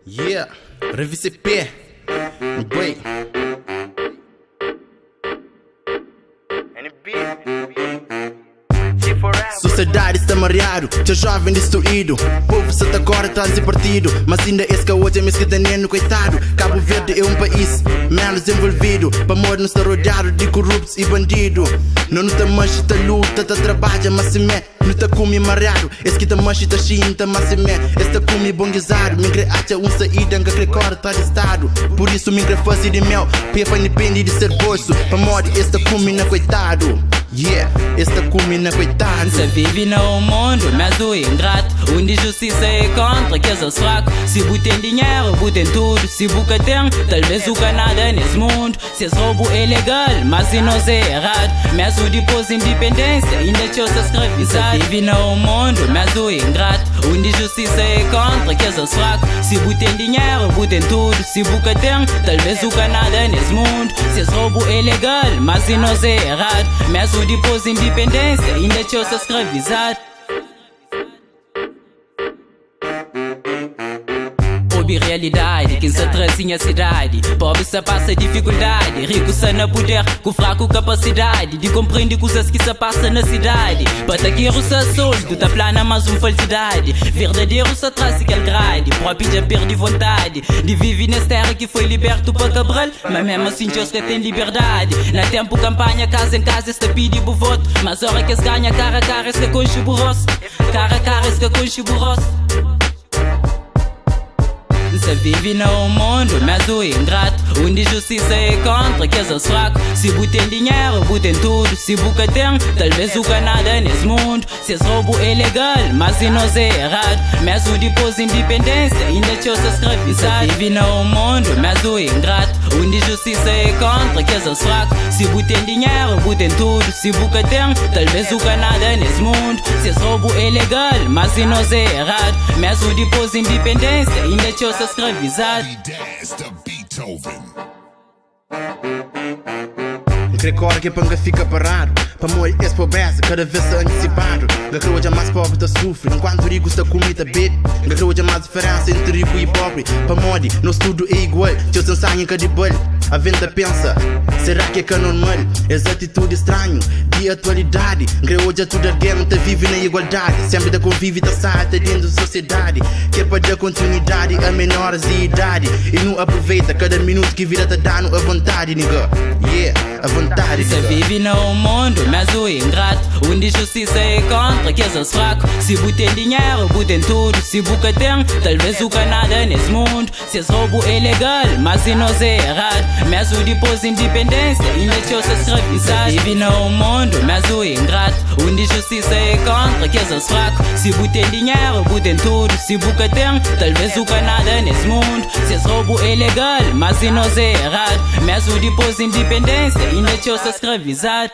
Yeah, revista P. Boy. Sociedade está mareado, teu jovem destruído. Povo se tá agora atrás de partido, mas ainda esse que hoje é mesquita coitado. Cabo Verde é país menos envolvido. Para morrer não está rodeado de corruptos e bandido. Não tá mancha, tá luta, tá trabalha, mas se me não tá come mareado. Esse que tá mancha, tá chinta, mas se me esse tá come bonguizado. Mingre acha saída, que recorda tá de estado. Por isso mingre faz de mel, pepa independe de ser bolso. Para morrer esse tá come na coitado. Yeah, esta comina coitado. Se vive no mundo, mas o ingrato, onde justiça é contra que és fraco. Se botem dinheiro, botem tudo. Se boca tem, talvez o Canadá nesse mundo. Se és roubo é legal, mas se não é errado. Mas o depois independência, ainda te ouça escravizado. Se vive no mundo, mas o ingrato, onde justiça é contra que és fraco. Se botem dinheiro, botem tudo. Se boca tem, talvez o Canadá nesse mundo. Se és roubo é legal, mas se não é errado. Mas o depois independência, ainda te ouça escravizado. Houve realidade, quem se trazinha a cidade. Pobre se passa dificuldade, rico se na poder, com fraco capacidade de compreender coisas que se passa na cidade. Pataqueiro se solto, tá plana mas falsidade. Verdadeiro se traz aquele grade, próprio já perde vontade de viver nessa terra que foi liberto para Cabral. Mas mesmo assim Deus que tem liberdade. Na tempo campanha, casa em casa, este pede o voto. Mas hora que se ganha cara a cara, este conche burroso. Cara a cara, este conche burroso. Se vive no mundo, mas o ingrato, onde justiça é contra que és fraco. Se botem dinheiro, botem tudo. Se boca tem, talvez o Canadá nesse mundo. Se és roubo é legal, mas se não é errado. Mas o depois independência, ainda te ouça escravizado. Se vive no mundo, mas o ingrato, onde justiça é contra que és fraco. Se botem dinheiro, botem tudo. Se boca tem, talvez o Canadá nesse mundo. Se és roubo é legal, mas se não é errado. Mas o depois independência, ainda te ouça escravizado. Recorda que a panga fica parado. Para morrer essa pobreza, cada vez se antecipado. A croa mais pobre tá sofre, enquanto o rico está comida bebe. A croa mais diferença entre rico e pobre. Para morrer, nosso tudo é igual. Teu sangue em cada bolho. A venda pensa, será que é normal? Essa atitude estranho de atualidade. Hoje tudo alguém tá vive na igualdade. Sempre da convive tá sai dentro da sociedade. Que é para dar continuidade a menores de idade. E não aproveita cada minuto que vira tá dando a vontade, nigga. Yeah, a vontade, nigga. Se vive no mundo, mas o ingrato, onde justiça é contra que és fraco. Se botem dinheiro, botem tudo. Se boca tem, talvez o Canadá nesse mundo. Se és roubo é legal, mas se não é errado. Mas o depois independência, ainda te ouça escravizado. Se vive no mundo, mas o ingrato, onde justiça é contra que és fraco. Se botem dinheiro, botem tudo. Se boca tem, talvez o Canadá nesse mundo. Se és roubo é legal, mas se não é errado. Mas o depois independência, ainda te ouça escravizado.